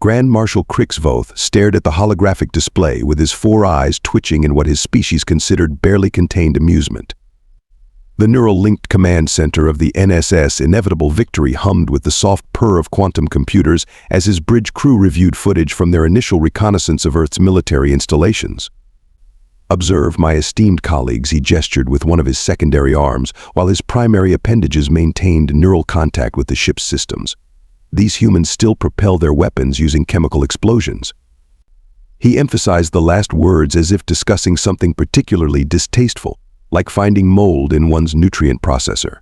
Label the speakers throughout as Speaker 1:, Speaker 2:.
Speaker 1: Grand Marshal Krixvoth stared at the holographic display with his 4 eyes twitching in what his species considered barely contained amusement. The neural-linked command center of the NSS Inevitable Victory hummed with the soft purr of quantum computers as his bridge crew reviewed footage from their initial reconnaissance of Earth's military installations. "Observe, my esteemed colleagues," he gestured with one of his secondary arms, while his primary appendages maintained neural contact with the ship's systems. "These humans still propel their weapons using chemical explosions." He emphasized the last words as if discussing something particularly distasteful, like finding mold in one's nutrient processor.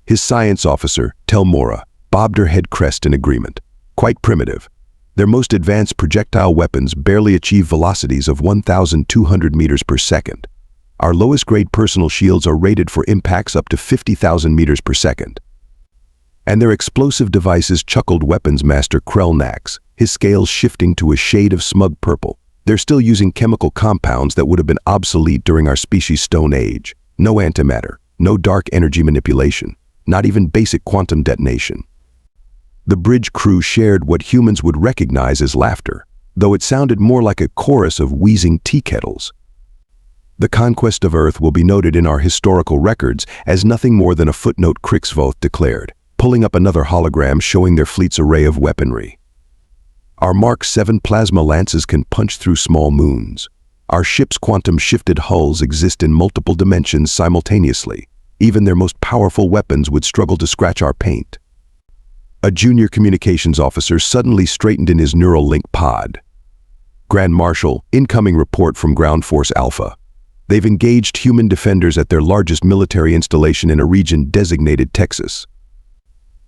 Speaker 1: His science officer, Nakamura, bobbed her head crest in agreement. "Quite primitive. Their most advanced projectile weapons barely achieve velocities of 1,200 meters per second. Our lowest-grade personal shields are rated for impacts up to 50,000 meters per second. And their explosive devices," chuckled weapons master Krelnax, his scales shifting to a shade of smug purple. "They're still using chemical compounds that would have been obsolete during our species' Stone Age. No antimatter, no dark energy manipulation, not even basic quantum detonation." The bridge crew shared what humans would recognize as laughter, though it sounded more like a chorus of wheezing tea kettles. "The conquest of Earth will be noted in our historical records as nothing more than a footnote," Krixvoth declared, pulling up another hologram showing their fleet's array of weaponry. "Our Mark 7 plasma lances can punch through small moons. Our ship's quantum-shifted hulls exist in multiple dimensions simultaneously. Even their most powerful weapons would struggle to scratch our paint." A junior communications officer suddenly straightened in his neural link pod. "Grand Marshal, incoming report from Ground Force Alpha. They've engaged human defenders at their largest military installation in a region designated Texas."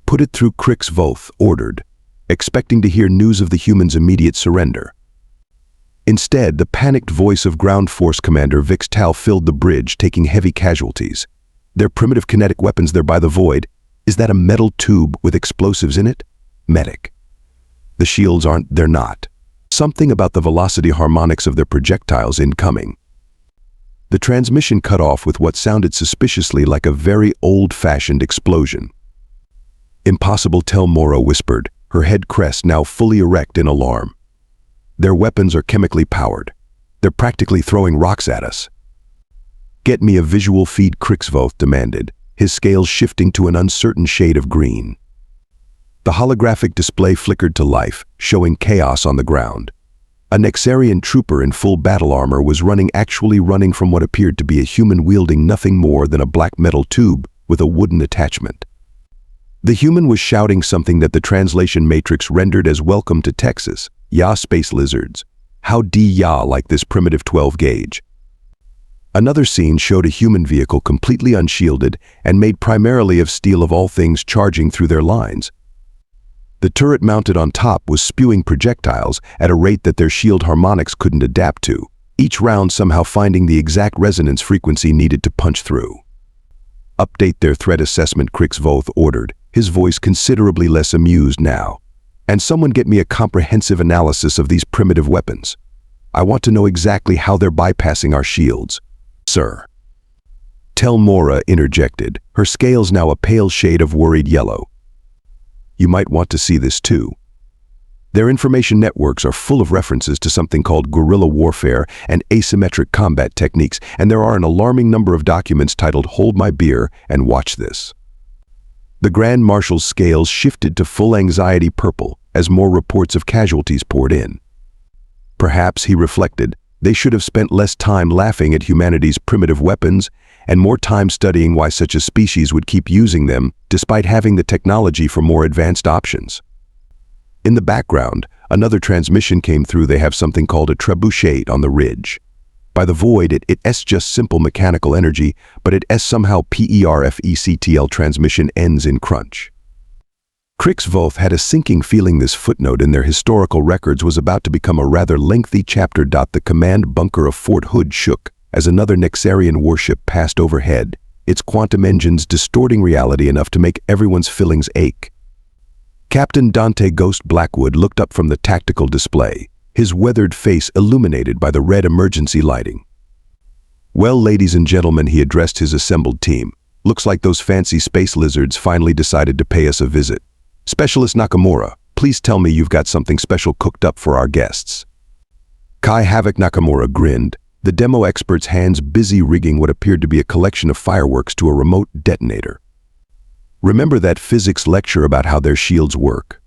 Speaker 1: "Put it through," Krixvoth ordered, expecting to hear news of the humans' immediate surrender. Instead, the panicked voice of Ground Force Commander Vix Tal filled the bridge, taking heavy casualties. "Their primitive kinetic weapons there by the void. Is that a metal tube with explosives in it? Medic. The shields aren't, they're not. Something about the velocity harmonics of their projectiles incoming." The transmission cut off with what sounded suspiciously like a very old-fashioned explosion. "Impossible," Nakamura whispered, her head crest now fully erect in alarm. "Their weapons are chemically powered. They're practically throwing rocks at us." "Get me a visual feed," Krixvoth demanded, his scales shifting to an uncertain shade of green. The holographic display flickered to life, showing chaos on the ground. A Nexarian trooper in full battle armor was actually running from what appeared to be a human wielding nothing more than a black metal tube with a wooden attachment. The human was shouting something that the translation matrix rendered as "Welcome to Texas, ya space lizards. How ya like this primitive 12-gauge." Another scene showed a human vehicle completely unshielded and made primarily of steel of all things charging through their lines. The turret mounted on top was spewing projectiles at a rate that their shield harmonics couldn't adapt to, each round somehow finding the exact resonance frequency needed to punch through. "Update their threat assessment," Krixvoth ordered, his voice considerably less amused now. "And someone get me a comprehensive analysis of these primitive weapons. I want to know exactly how they're bypassing our shields." "Sir." Nakamura interjected, her scales now a pale shade of worried yellow. "You might want to see this too. Their information networks are full of references to something called guerrilla warfare and asymmetric combat techniques, and there are an alarming number of documents titled 'Hold My Beer' and 'Watch This.'" The Grand Marshal's scales shifted to full anxiety purple as more reports of casualties poured in. Perhaps, he reflected, they should have spent less time laughing at humanity's primitive weapons and more time studying why such a species would keep using them despite having the technology for more advanced options. In the background, another transmission came through. "They have something called a trebuchet on the ridge. By the void, it's just simple mechanical energy, but it's somehow PERFECTL transmission ends in crunch." Krixvoth had a sinking feeling this footnote in their historical records was about to become a rather lengthy chapter. The command bunker of Fort Hood shook as another Nexarian warship passed overhead, its quantum engines distorting reality enough to make everyone's fillings ache. Captain Dante Ghost Blackwood looked up from the tactical display, his weathered face illuminated by the red emergency lighting. "Well, ladies and gentlemen," he addressed his assembled team, "looks like those fancy space lizards finally decided to pay us a visit. Specialist Nakamura, please Please tell me you've got something special cooked up for our guests." Havoc Nakamura grinned, the demo expert's hands busy rigging what appeared to be a collection of fireworks to a remote detonator. "Remember that physics lecture about how their shields work?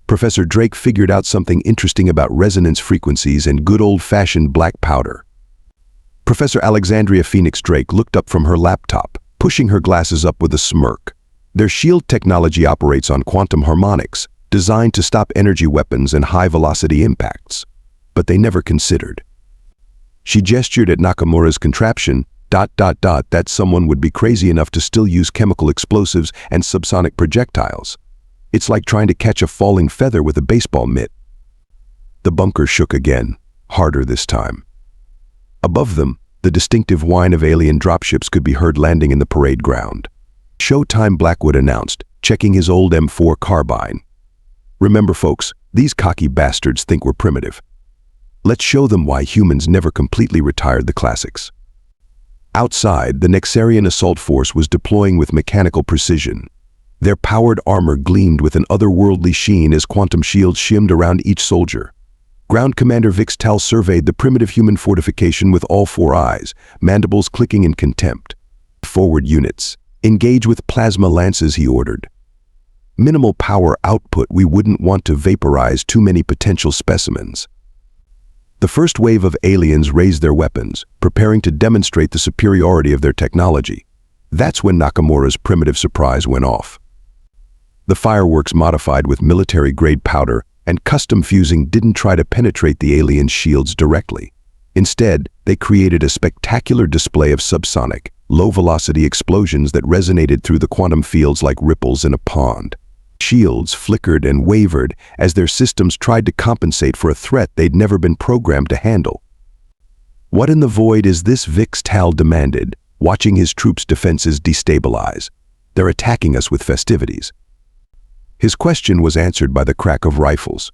Speaker 1: Professor Drake figured out something interesting about resonance frequencies and good old-fashioned black powder." Professor Alexandria Phoenix Drake looked up from her laptop, pushing her glasses up with a smirk. "Their shield technology operates on quantum harmonics, designed to stop energy weapons and high-velocity impacts. But they never considered." She gestured at Nakamura's contraption, that someone would be crazy enough to still use chemical explosives and subsonic projectiles. It's like trying to catch a falling feather with a baseball mitt. The bunker shook again, harder this time. Above them, the distinctive whine of alien dropships could be heard landing in the parade ground. "Showtime," Blackwood announced, checking his old M4 carbine. "Remember, folks, these cocky bastards think we're primitive. Let's show them why humans never completely retired the classics." Outside, the Nexarian assault force was deploying with mechanical precision. Their powered armor gleamed with an otherworldly sheen as quantum shields shimmed around each soldier. Ground Commander Vix Tal surveyed the primitive human fortification with all four eyes, mandibles clicking in contempt. "Forward units, engage with plasma lances," he ordered. "Minimal power output, we wouldn't want to vaporize too many potential specimens." The first wave of aliens raised their weapons, preparing to demonstrate the superiority of their technology. That's when Nakamura's primitive surprise went off. The fireworks, modified with military-grade powder and custom fusing, didn't try to penetrate the alien shields directly. Instead, they created a spectacular display of subsonic, low-velocity explosions that resonated through the quantum fields like ripples in a pond. Shields flickered and wavered as their systems tried to compensate for a threat they'd never been programmed to handle. "What in the void is this?" Vix Tal demanded, watching his troops' defenses destabilize. "They're attacking us with festivities." His question was answered by the crack of rifles.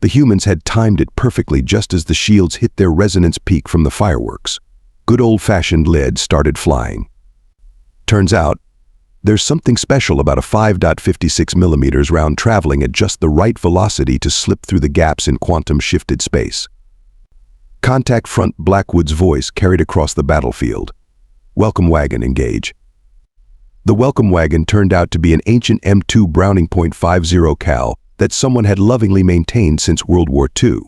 Speaker 1: The humans had timed it perfectly just as the shields hit their resonance peak from the fireworks. Good old-fashioned lead started flying. Turns out, there's something special about a 5.56mm round traveling at just the right velocity to slip through the gaps in quantum-shifted space. Contact front, Blackwood's voice carried across the battlefield. "Welcome wagon, engage." The welcome wagon turned out to be an ancient M2 Browning .50 cal that someone had lovingly maintained since World War II.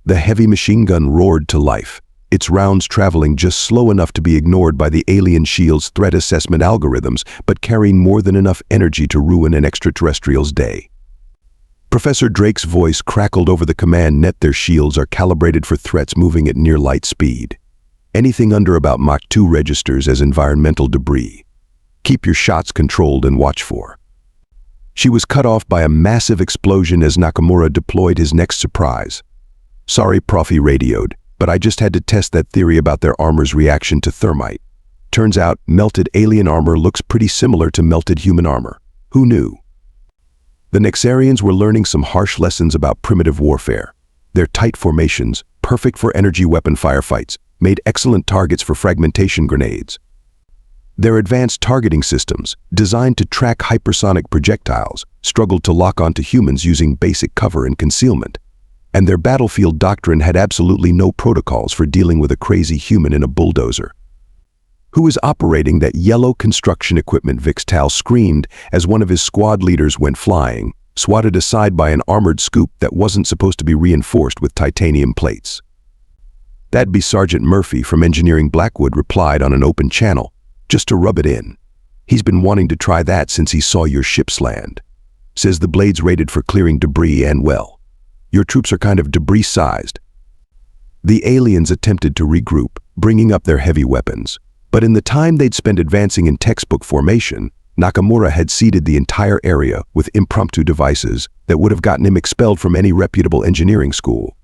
Speaker 1: The heavy machine gun roared to life, its rounds traveling just slow enough to be ignored by the alien shield's threat assessment algorithms, but carrying more than enough energy to ruin an extraterrestrial's day. Professor Drake's voice crackled over the command net. "Their shields are calibrated for threats moving at near light speed. Anything under about Mach 2 registers as environmental debris. Keep your shots controlled and watch for." She was cut off by a massive explosion as Nakamura deployed his next surprise. "Sorry," Prof, he radioed, "but I just had to test that theory about their armor's reaction to thermite. Turns out, melted alien armor looks pretty similar to melted human armor. Who knew?" The Nexarians were learning some harsh lessons about primitive warfare. Their tight formations, perfect for energy weapon firefights, made excellent targets for fragmentation grenades. Their advanced targeting systems, designed to track hypersonic projectiles, struggled to lock onto humans using basic cover and concealment. And their battlefield doctrine had absolutely no protocols for dealing with a crazy human in a bulldozer. "Who is operating that yellow construction equipment?" Vix Tal screamed as one of his squad leaders went flying, swatted aside by an armored scoop that wasn't supposed to be reinforced with titanium plates. "That'd be Sergeant Murphy from Engineering," Blackwood replied on an open channel, just to rub it in. "He's been wanting to try that since he saw your ships land. Says the blade's rated for clearing debris and, well, your troops are kind of debris-sized." The aliens attempted to regroup, bringing up their heavy weapons. But in the time they'd spent advancing in textbook formation, Nakamura had seeded the entire area with impromptu devices that would have gotten him expelled from any reputable engineering school.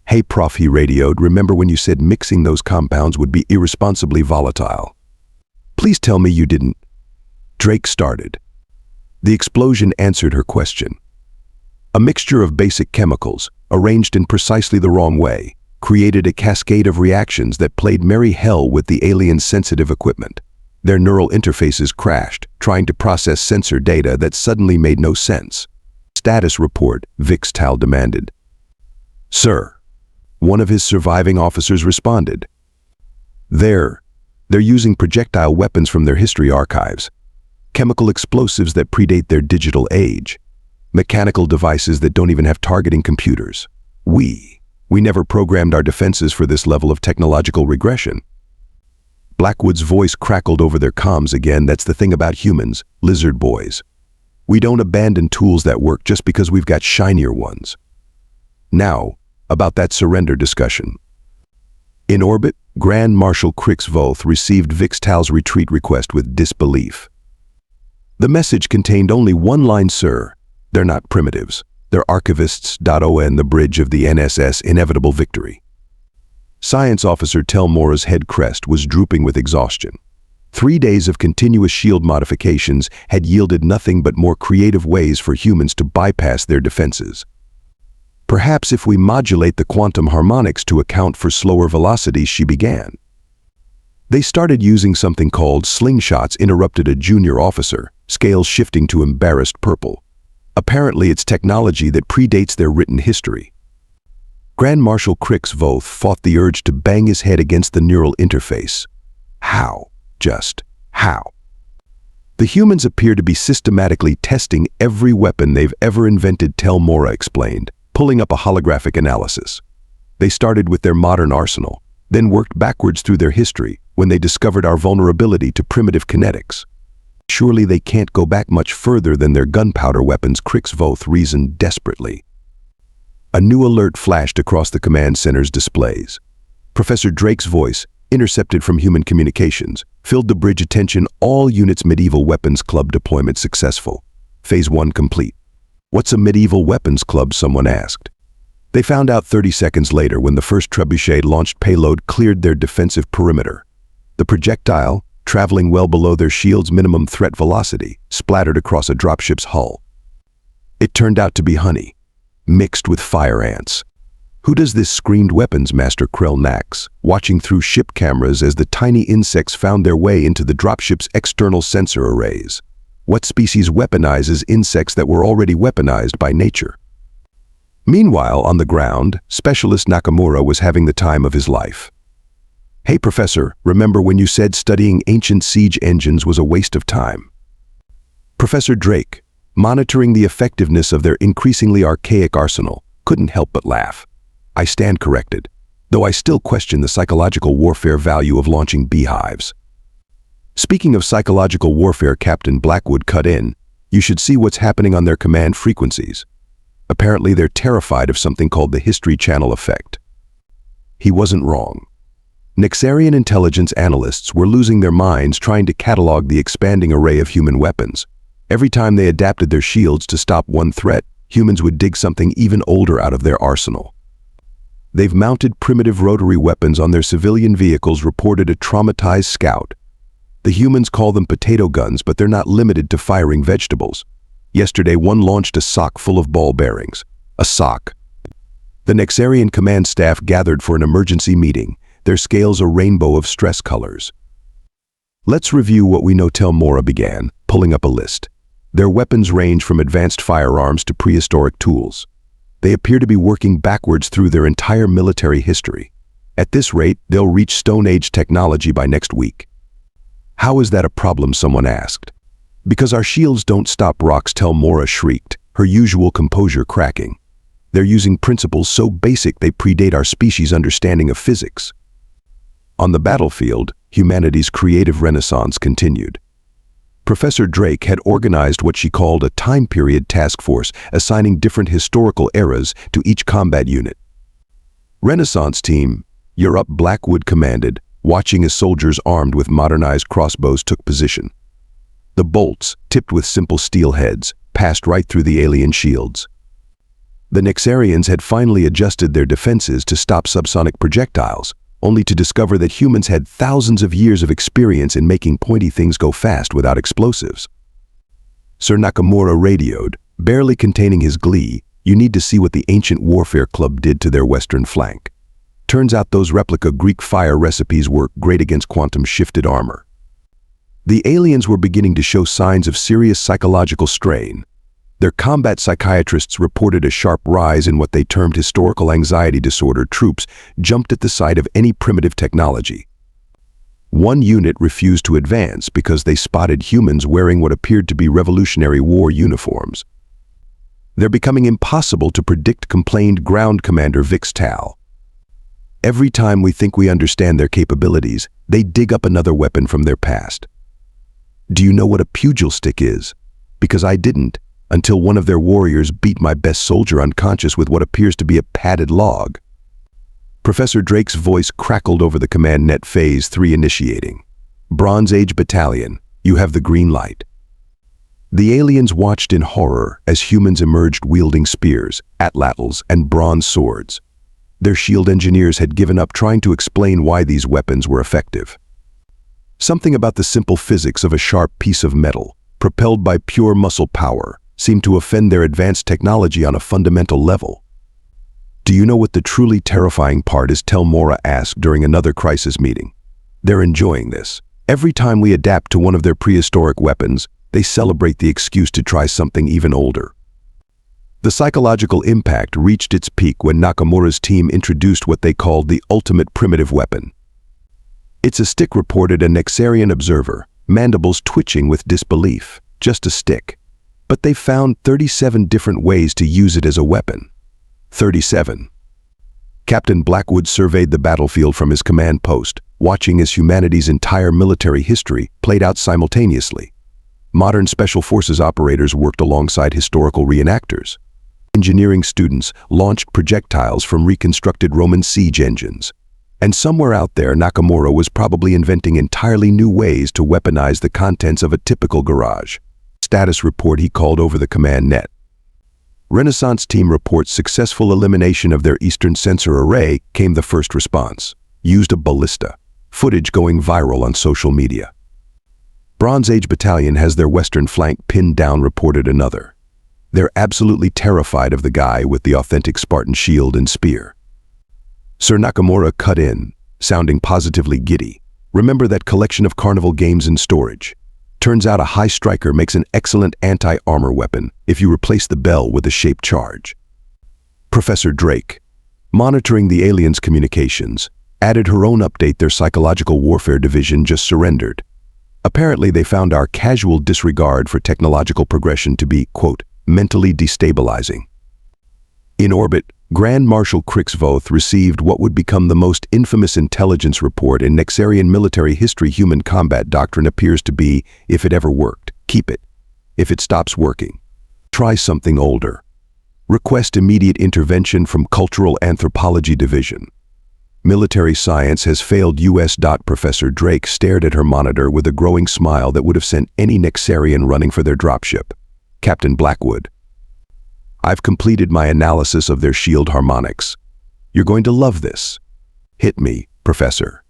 Speaker 1: "Hey Prof, he radioed, "remember when you said mixing those compounds would be irresponsibly volatile? Please tell me you didn't." Drake started. The explosion answered her question. A mixture of basic chemicals, arranged in precisely the wrong way, created a cascade of reactions that played merry hell with the aliens' sensitive equipment. Their neural interfaces crashed, trying to process sensor data that suddenly made no sense. status report, Vixtal demanded. "Sir," one of his surviving officers responded. They're using projectile weapons from their history archives, chemical explosives that predate their digital age, mechanical devices that don't even have targeting computers. We never programmed our defenses for this level of technological regression." Blackwood's voice crackled over their comms again. "That's the thing about humans, lizard boys. We don't abandon tools that work just because we've got shinier ones." Now, about that surrender discussion. In orbit, Grand Marshal Crix Voth received Vixtal's retreat request with disbelief. The message contained only one line, "Sir, they're not primitives. They're archivists. On the bridge of the NSS Inevitable Victory." Science Officer Telmora's head crest was drooping with exhaustion. 3 days of continuous shield modifications had yielded nothing but more creative ways for humans to bypass their defenses. "Perhaps if we modulate the quantum harmonics to account for slower velocities," she began. "They started using something called slingshots," interrupted a junior officer, scales shifting to embarrassed purple. "Apparently it's technology that predates their written history." Grand Marshal Crix Voth fought the urge to bang his head against the neural interface. How? Just how? "The humans appear to be systematically testing every weapon they've ever invented," Telmora explained, pulling up a holographic analysis. "They started with their modern arsenal, then worked backwards through their history when they discovered our vulnerability to primitive kinetics. Surely they can't go back much further than their gunpowder weapons," Crix Voth reasoned desperately. A new alert flashed across the command center's displays. Professor Drake's voice, intercepted from human communications, filled the bridge. "Attention, all units, Medieval Weapons Club deployment successful. Phase 1 complete." "What's a Medieval Weapons Club?" someone asked. They found out 30 seconds later when the first trebuchet-launched payload cleared their defensive perimeter. The projectile, traveling well below their shield's minimum threat velocity, splattered across a dropship's hull. It turned out to be honey, mixed with fire ants. "Who does this?" screamed Weapons Master Krell Nax, watching through ship cameras as the tiny insects found their way into the dropship's external sensor arrays. "What species weaponizes insects that were already weaponized by nature?" Meanwhile, on the ground, Specialist Nakamura was having the time of his life. "Hey, Professor, remember when you said studying ancient siege engines was a waste of time?" Professor Drake, monitoring the effectiveness of their increasingly archaic arsenal, couldn't help but laugh. "I stand corrected, though I still question the psychological warfare value of launching beehives." Speaking of psychological warfare, Captain Blackwood cut in. "You should see what's happening on their command frequencies. Apparently they're terrified of something called the History Channel effect." He wasn't wrong. Nexarian intelligence analysts were losing their minds trying to catalog the expanding array of human weapons. Every time they adapted their shields to stop one threat, humans would dig something even older out of their arsenal. "They've mounted primitive rotary weapons on their civilian vehicles," reported a traumatized scout. "The humans call them potato guns, but they're not limited to firing vegetables. Yesterday, one launched a sock full of ball bearings." A sock. The Nexarian command staff gathered for an emergency meeting, their scales a rainbow of stress colors. "Let's review what we know," Telmora began, pulling up a list. "Their weapons range from advanced firearms to prehistoric tools. They appear to be working backwards through their entire military history. At this rate, they'll reach Stone Age technology by next week." "How is that a problem?" someone asked. "Because our shields don't stop rocks," Telmora shrieked, her usual composure cracking. "They're using principles so basic they predate our species' understanding of physics." On the battlefield, humanity's creative renaissance continued. Professor Drake had organized what she called a time period task force, assigning different historical eras to each combat unit. "Renaissance team, you're up," Blackwood commanded, watching as soldiers armed with modernized crossbows took position. The bolts, tipped with simple steel heads, passed right through the alien shields. The Nexarians had finally adjusted their defenses to stop subsonic projectiles, only to discover that humans had thousands of years of experience in making pointy things go fast without explosives. Sir Nakamura radioed, barely containing his glee, "You need to see what the Ancient Warfare Club did to their western flank. Turns out those replica Greek fire recipes work great against quantum-shifted armor." The aliens were beginning to show signs of serious psychological strain. Their combat psychiatrists reported a sharp rise in what they termed historical anxiety disorder. Troops jumped at the sight of any primitive technology. One unit refused to advance because they spotted humans wearing what appeared to be Revolutionary War uniforms. "They're becoming impossible to predict," complained Ground Commander Vix Tal. "Every time we think we understand their capabilities, they dig up another weapon from their past." Do you know what a pugil stick is? Because I didn't, until one of their warriors beat my best soldier unconscious with what appears to be a padded log. Professor Drake's voice crackled over the command net. Phase 3 initiating. Bronze Age Battalion, you have the green light. The aliens watched in horror as humans emerged wielding spears, atlatls, and bronze swords. Their shield engineers had given up trying to explain why these weapons were effective. Something about the simple physics of a sharp piece of metal, propelled by pure muscle power, seemed to offend their advanced technology on a fundamental level. "Do you know what the truly terrifying part is?" Telmora asked during another crisis meeting. "They're enjoying this. Every time we adapt to one of their prehistoric weapons, they celebrate the excuse to try something even older." The psychological impact reached its peak when Nakamura's team introduced what they called the ultimate primitive weapon. "It's a stick," reported a Nexarian observer, mandibles twitching with disbelief. "Just a stick. But they found 37 different ways to use it as a weapon." 37. Captain Blackwood surveyed the battlefield from his command post, watching as humanity's entire military history played out simultaneously. Modern special forces operators worked alongside historical reenactors. Engineering students launched projectiles from reconstructed Roman siege engines. And somewhere out there, Nakamura was probably inventing entirely new ways to weaponize the contents of a typical garage. Status report, he called over the command net. Renaissance team reports successful elimination of their eastern sensor array. Came the first response. Used a ballista. Footage going viral on social media. Bronze Age Battalion has their western flank pinned down, reported another. They're absolutely terrified of the guy with the authentic Spartan shield and spear. Sir Nakamura cut in, sounding positively giddy. "Remember that collection of carnival games in storage? Turns out a high striker makes an excellent anti-armor weapon if you replace the bell with a shaped charge." Professor Drake, monitoring the aliens' communications, added her own update. Their psychological warfare division just surrendered. Apparently they found our casual disregard for technological progression to be, quote, mentally destabilizing. In orbit, Grand Marshal Krixvoth received what would become the most infamous intelligence report in Nexarian military history. Human combat doctrine appears to be, if it ever worked, keep it. If it stops working, try something older. Request immediate intervention from Cultural Anthropology Division. Military science has failed US. Professor Drake stared at her monitor with a growing smile that would have sent any Nexarian running for their dropship. Captain Blackwood, I've completed my analysis of their shield harmonics. You're going to love this. Hit me, Professor.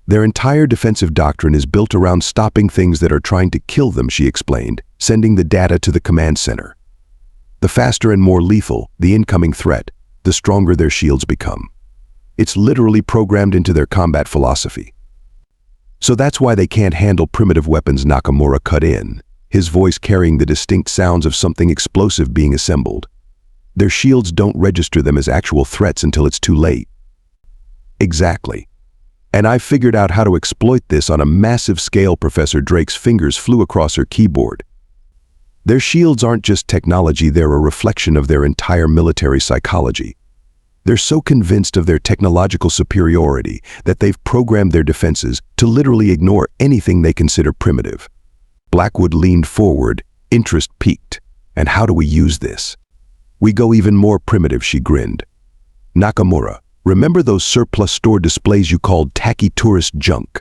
Speaker 1: Their entire defensive doctrine is built around stopping things that are trying to kill them, she explained, sending the data to the command center. The faster and more lethal the incoming threat, the stronger their shields become. It's literally programmed into their combat philosophy. So that's why they can't handle primitive weapons. Nakamura cut in, his voice carrying the distinct sounds of something explosive being assembled. Their shields don't register them as actual threats until it's too late. Exactly. And I figured out how to exploit this on a massive scale. Professor Drake's fingers flew across her keyboard. Their shields aren't just technology, they're a reflection of their entire military psychology. They're so convinced of their technological superiority that they've programmed their defenses to literally ignore anything they consider primitive. Blackwood leaned forward, interest peaked. And how do we use this? We go even more primitive, she grinned. Nakamura, remember those surplus store displays you called tacky tourist junk?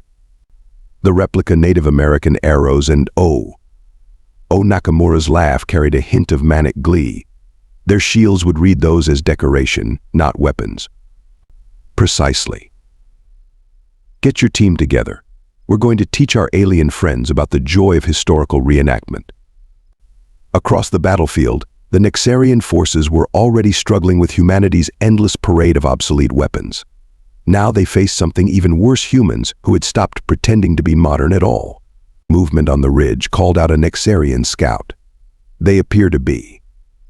Speaker 1: The replica Native American arrows and Nakamura's laugh carried a hint of manic glee. Their shields would read those as decoration, not weapons. Precisely. Get your team together. We're going to teach our alien friends about the joy of historical reenactment. Across the battlefield, the Nexarian forces were already struggling with humanity's endless parade of obsolete weapons. Now they faced something even worse: humans who had stopped pretending to be modern at all. Movement on the ridge called out a Nexarian scout. They appear to be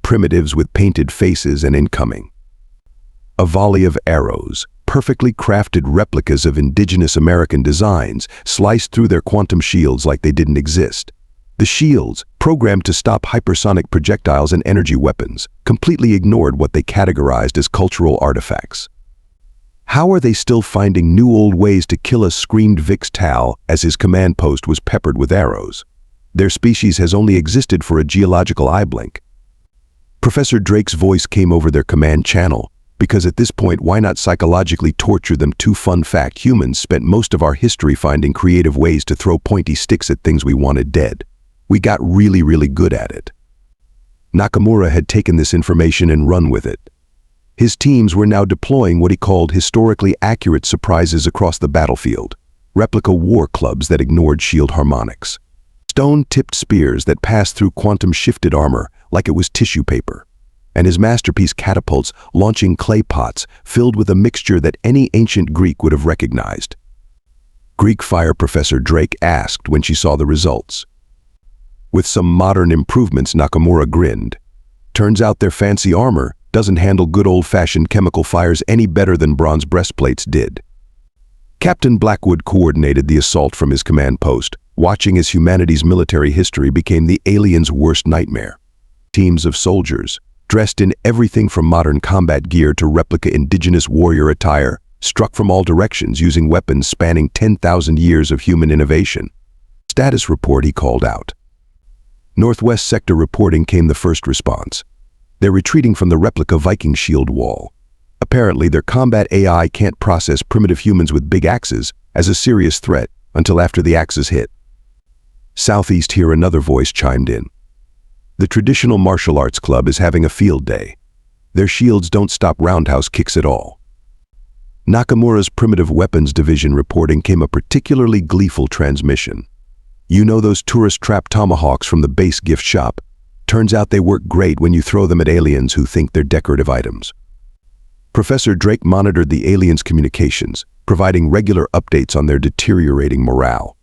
Speaker 1: primitives with painted faces and incoming. A volley of arrows, perfectly crafted replicas of indigenous American designs, sliced through their quantum shields like they didn't exist. The shields, programmed to stop hypersonic projectiles and energy weapons, completely ignored what they categorized as cultural artifacts. "How are they still finding new old ways to kill us?" screamed Vix Tal as his command post was peppered with arrows. "Their species has only existed for a geological eye blink." Professor Drake's voice came over their command channel, because at this point, why not psychologically torture them too? Fun fact, humans spent most of our history finding creative ways to throw pointy sticks at things we wanted dead. We got really good at it. Nakamura had taken this information and run with it. His teams were now deploying what he called historically accurate surprises across the battlefield, replica war clubs that ignored shield harmonics, stone-tipped spears that passed through quantum-shifted armor like it was tissue paper, and his masterpiece catapults launching clay pots filled with a mixture that any ancient Greek would have recognized. "Greek fire?" Professor Drake asked when she saw the results. With some modern improvements, Nakamura grinned. "Turns out their fancy armor doesn't handle good old-fashioned chemical fires any better than bronze breastplates did." Captain Blackwood coordinated the assault from his command post, watching as humanity's military history became the aliens' worst nightmare. Teams of soldiers, dressed in everything from modern combat gear to replica indigenous warrior attire, struck from all directions using weapons spanning 10,000 years of human innovation. "Status report," he called out. Northwest Sector reporting came the first response. "They're retreating from the replica Viking shield wall. Apparently, their combat AI can't process primitive humans with big axes as a serious threat until after the axes hit." Southeast here, another voice chimed in. "The traditional martial arts club is having a field day. Their shields don't stop roundhouse kicks at all." Nakamura's primitive weapons division reporting came a particularly gleeful transmission. "You know those tourist trap tomahawks from the base gift shop? Turns out they work great when you throw them at aliens who think they're decorative items." Professor Drake monitored the aliens' communications, providing regular updates on their deteriorating morale.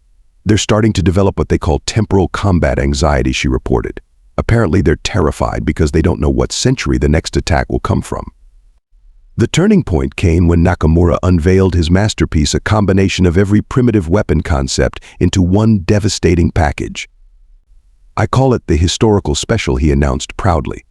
Speaker 1: "They're starting to develop what they call temporal combat anxiety," she reported. "Apparently they're terrified because they don't know what century the next attack will come from." The turning point came when Nakamura unveiled his masterpiece, a combination of every primitive weapon concept into one devastating package. "I call it the historical special," he announced proudly.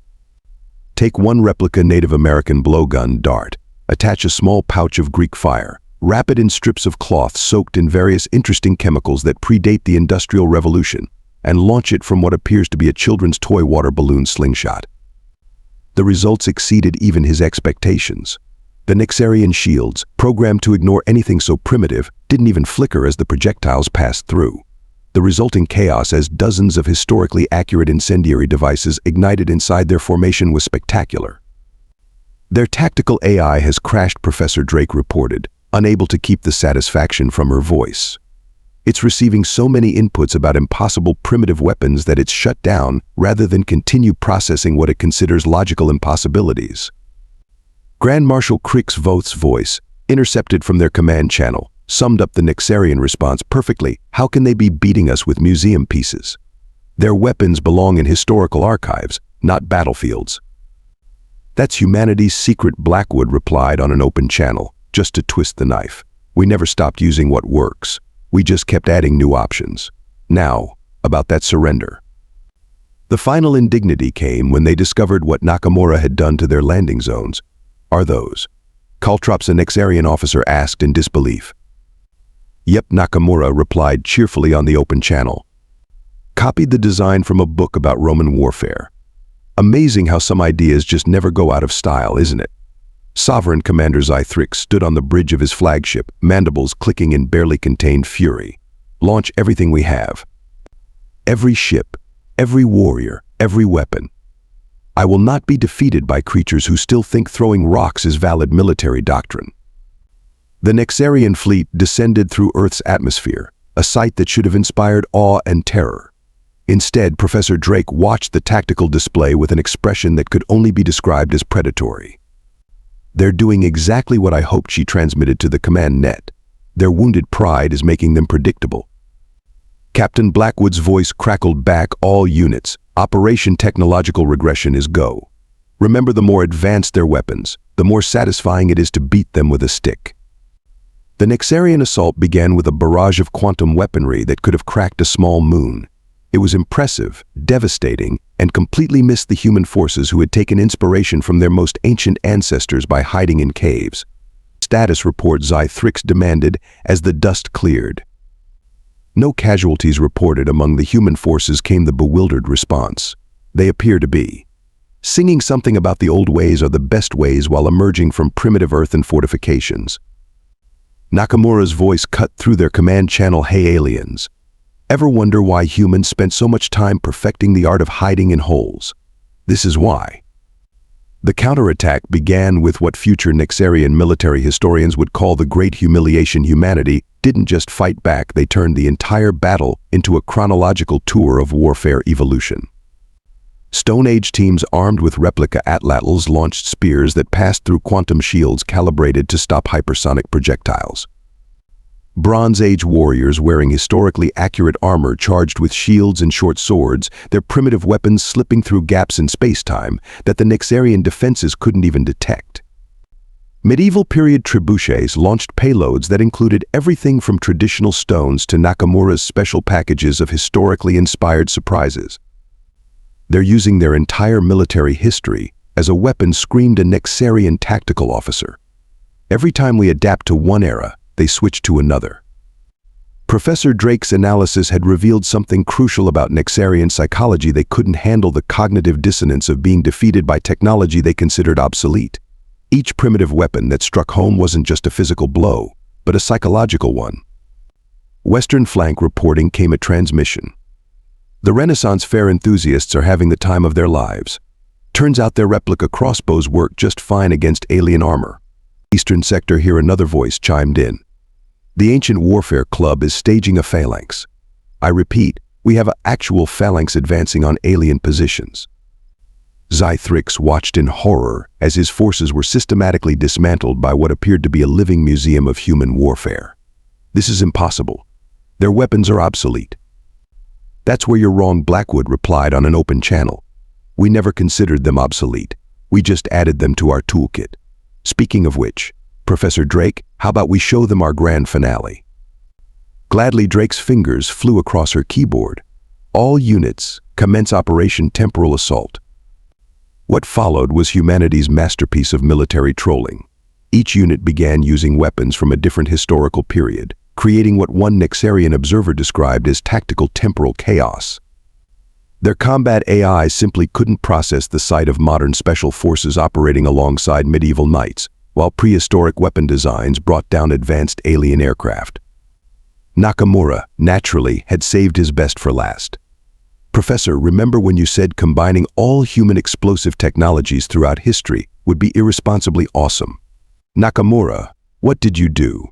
Speaker 1: "Take one replica Native American blowgun dart, attach a small pouch of Greek fire, wrap it in strips of cloth soaked in various interesting chemicals that predate the Industrial Revolution, and launch it from what appears to be a children's toy water balloon slingshot." The results exceeded even his expectations. The Nexarian shields, programmed to ignore anything so primitive, didn't even flicker as the projectiles passed through. The resulting chaos as dozens of historically accurate incendiary devices ignited inside their formation was spectacular. "Their tactical AI has crashed," Professor Drake reported, unable to keep the satisfaction from her voice. "It's receiving so many inputs about impossible primitive weapons that it's shut down rather than continue processing what it considers logical impossibilities." Grand Marshal Crick's Voth's voice, intercepted from their command channel, summed up the Nexarian response perfectly. "How can they be beating us with museum pieces? Their weapons belong in historical archives, not battlefields." "That's humanity's secret," Blackwood replied on an open channel, "just to twist the knife. We never stopped using what works. We just kept adding new options. Now, about that surrender." The final indignity came when they discovered what Nakamura had done to their landing zones. "Are those caltrops?" a Nexarian officer asked in disbelief. "Yep," Nakamura replied cheerfully on the open channel. "Copied the design from a book about Roman warfare. Amazing how some ideas just never go out of style, isn't it?" Sovereign Commander Zythrix stood on the bridge of his flagship, mandibles clicking in barely contained fury. "Launch everything we have. Every ship, every warrior, every weapon. I will not be defeated by creatures who still think throwing rocks is valid military doctrine." The Nexarian fleet descended through Earth's atmosphere, a sight that should have inspired awe and terror. Instead, Professor Drake watched the tactical display with an expression that could only be described as predatory. "They're doing exactly what I hoped," she transmitted to the command net. "Their wounded pride is making them predictable." Captain Blackwood's voice crackled back, "All units, Operation Technological Regression is go. Remember, the more advanced their weapons, the more satisfying it is to beat them with a stick. The Nexarian assault began with a barrage of quantum weaponry that could have cracked a small moon. It was impressive, devastating, and completely missed the human forces who had taken inspiration from their most ancient ancestors by hiding in caves. Status report Zythrix demanded as the dust cleared. No casualties reported. Among the human forces came the bewildered response. They appear to be singing something about the old ways are the best ways while emerging from primitive earthen fortifications. Nakamura's voice cut through their command channel. Hey aliens. Ever wonder why humans spent so much time perfecting the art of hiding in holes? This is why. The counterattack began with what future Nexarian military historians would call the Great Humiliation. Humanity didn't just fight back, they turned the entire battle into a chronological tour of warfare evolution. Stone Age teams armed with replica atlatls launched spears that passed through quantum shields calibrated to stop hypersonic projectiles. Bronze Age warriors wearing historically accurate armor charged with shields and short swords, their primitive weapons slipping through gaps in space-time that the Nexarian defenses couldn't even detect. Medieval period trebuchets launched payloads that included everything from traditional stones to Nakamura's special packages of historically inspired surprises. They're using their entire military history as a weapon, screamed a Nexarian tactical officer. Every time we adapt to one era, they switch to another. Professor Drake's analysis had revealed something crucial about Nexarian psychology. They couldn't handle the cognitive dissonance of being defeated by technology they considered obsolete. Each primitive weapon that struck home wasn't just a physical blow, but a psychological one. Western flank reporting came a transmission. The Renaissance fair enthusiasts are having the time of their lives. Turns out their replica crossbows work just fine against alien armor. Eastern sector, here another voice chimed in. The Ancient Warfare Club is staging a phalanx. I repeat, we have an actual phalanx advancing on alien positions. Zythrix watched in horror as his forces were systematically dismantled by what appeared to be a living museum of human warfare. This is impossible. Their weapons are obsolete. That's where you're wrong, Blackwood replied on an open channel. We never considered them obsolete. We just added them to our toolkit. Speaking of which, Professor Drake, how about we show them our grand finale? Gladly, Drake's fingers flew across her keyboard. All units, commence Operation Temporal Assault. What followed was humanity's masterpiece of military trolling. Each unit began using weapons from a different historical period, creating what one Nexarian observer described as tactical temporal chaos. Their combat AI simply couldn't process the sight of modern special forces operating alongside medieval knights, while prehistoric weapon designs brought down advanced alien aircraft. Nakamura, naturally, had saved his best for last. Professor, remember when you said combining all human explosive technologies throughout history would be irresponsibly awesome? Nakamura, what did you do?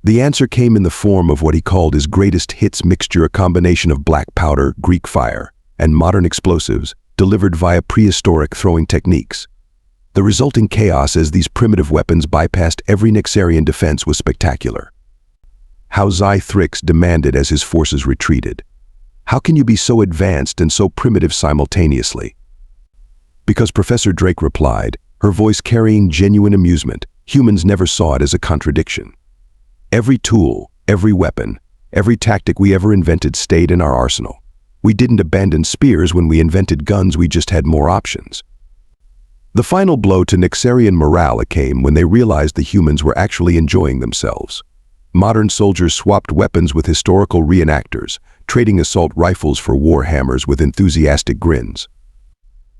Speaker 1: The answer came in the form of what he called his greatest hits mixture, a combination of black powder, Greek fire, and modern explosives delivered via prehistoric throwing techniques. The resulting chaos as these primitive weapons bypassed every Nexarian defense was spectacular. How Zythrix demanded as his forces retreated. How can you be so advanced and so primitive simultaneously? Because Professor Drake replied, her voice carrying genuine amusement. Humans never saw it as a contradiction. Every tool, every weapon, every tactic we ever invented stayed in our arsenal. We didn't abandon spears when we invented guns, we just had more options. The final blow to Nexarian morale came when they realized the humans were actually enjoying themselves. Modern soldiers swapped weapons with historical reenactors, trading assault rifles for war hammers with enthusiastic grins.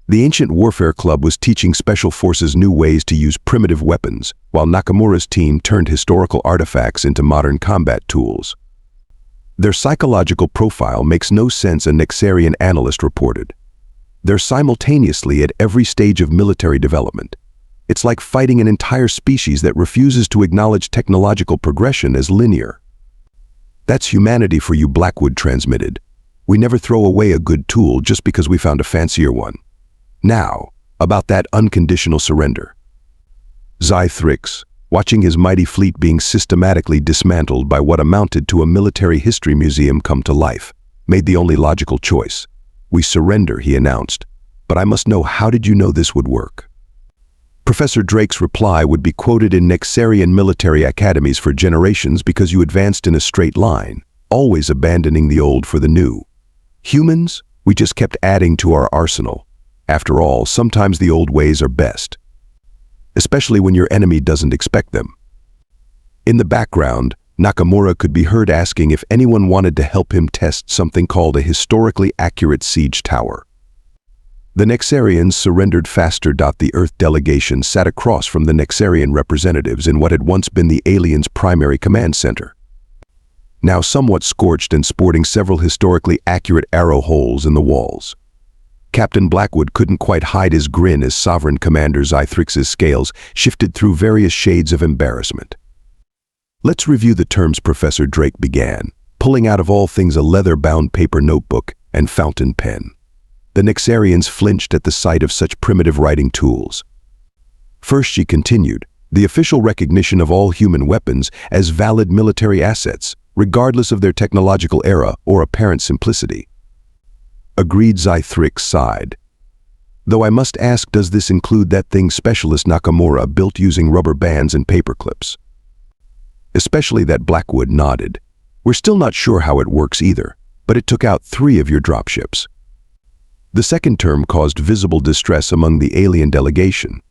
Speaker 1: The Ancient Warfare Club was teaching special forces new ways to use primitive weapons, while Nakamura's team turned historical artifacts into modern combat tools. Their psychological profile makes no sense, a Nexarian analyst reported. They're simultaneously at every stage of military development. It's like fighting an entire species that refuses to acknowledge technological progression as linear. That's humanity for you, Blackwood transmitted. We never throw away a good tool just because we found a fancier one. Now, about that unconditional surrender. Zythrix, watching his mighty fleet being systematically dismantled by what amounted to a military history museum come to life, made the only logical choice. "We surrender," he announced. "But I must know, how did you know this would work?" Professor Drake's reply would be quoted in Nexarian military academies for generations because you advanced in a straight line, always abandoning the old for the new. Humans, we just kept adding to our arsenal. After all, sometimes the old ways are best, especially when your enemy doesn't expect them. In the background, Nakamura could be heard asking if anyone wanted to help him test something called a historically accurate siege tower. The Nexarians surrendered faster. The Earth delegation sat across from the Nexarian representatives in what had once been the aliens' primary command center. Now somewhat scorched and sporting several historically accurate arrow holes in the walls. Captain Blackwood couldn't quite hide his grin as Sovereign Commander Zythrix's scales shifted through various shades of embarrassment. "Let's review the terms," Professor Drake began, pulling out of all things a leather-bound paper notebook and fountain pen. The Nexarians flinched at the sight of such primitive writing tools. First, she continued, "the official recognition of all human weapons as valid military assets, regardless of their technological era or apparent simplicity." Agreed, Zythrix sighed. "Though I must ask, does this include that thing Specialist Nakamura built using rubber bands and paper clips?" Especially that. Blackwood nodded. "We're still not sure how it works either, but it took out 3 of your dropships." The second term caused visible distress among the alien delegation.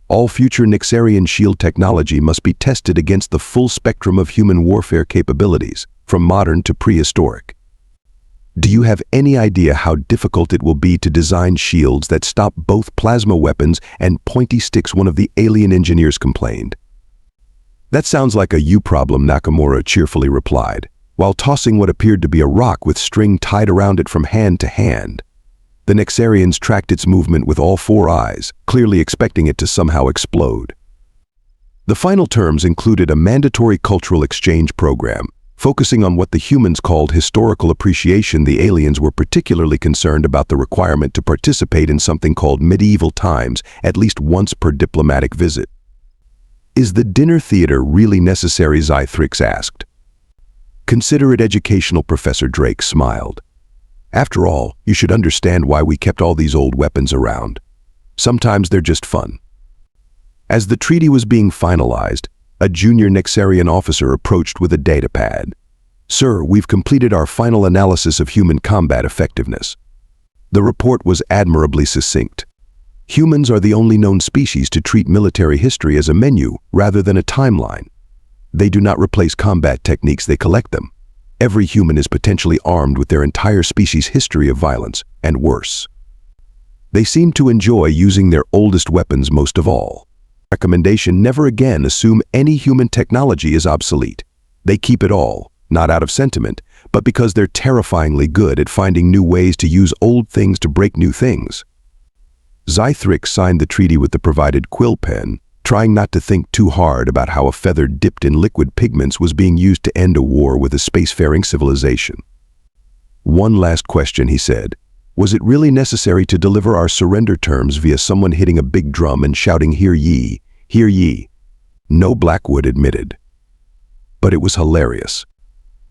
Speaker 1: All future Nexarian shield technology must be tested against the full spectrum of human warfare capabilities, from modern to prehistoric. "Do you have any idea how difficult it will be to design shields that stop both plasma weapons and pointy sticks?" one of the alien engineers complained. "That sounds like a you problem," Nakamura cheerfully replied, while tossing what appeared to be a rock with string tied around it from hand to hand. The Nexarians tracked its movement with all 4 eyes, clearly expecting it to somehow explode. The final terms included a mandatory cultural exchange program, focusing on what the humans called historical appreciation. The aliens were particularly concerned about the requirement to participate in something called medieval times at least once per diplomatic visit. "Is the dinner theater really necessary?" Zythrix asked. "Consider it educational," Professor Drake smiled. "After all, you should understand why we kept all these old weapons around. Sometimes they're just fun." As the treaty was being finalized, a junior Nexarian officer approached with a datapad. "Sir, we've completed our final analysis of human combat effectiveness." The report was admirably succinct. Humans are the only known species to treat military history as a menu rather than a timeline. They do not replace combat techniques, they collect them. Every human is potentially armed with their entire species' history of violence, and worse. They seem to enjoy using their oldest weapons most of all. Recommendation: never again assume any human technology is obsolete. They keep it all, not out of sentiment, but because they're terrifyingly good at finding new ways to use old things to break new things. Zythrix signed the treaty with the provided quill pen, trying not to think too hard about how a feather dipped in liquid pigments was being used to end a war with a spacefaring civilization. "One last question," he said. "Was it really necessary to deliver our surrender terms via someone hitting a big drum and shouting, 'Hear ye, hear ye'?" "No," Blackwood admitted. But it was hilarious.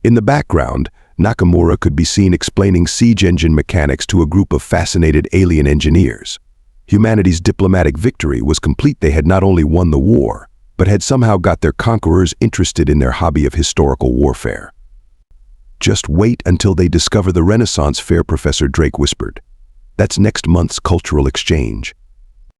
Speaker 1: In the background, Nakamura could be seen explaining siege engine mechanics to a group of fascinated alien engineers. Humanity's diplomatic victory was complete. They had not only won the war, but had somehow got their conquerors interested in their hobby of historical warfare. "Just wait until they discover the Renaissance Fair," Professor Drake whispered. "That's next month's cultural exchange.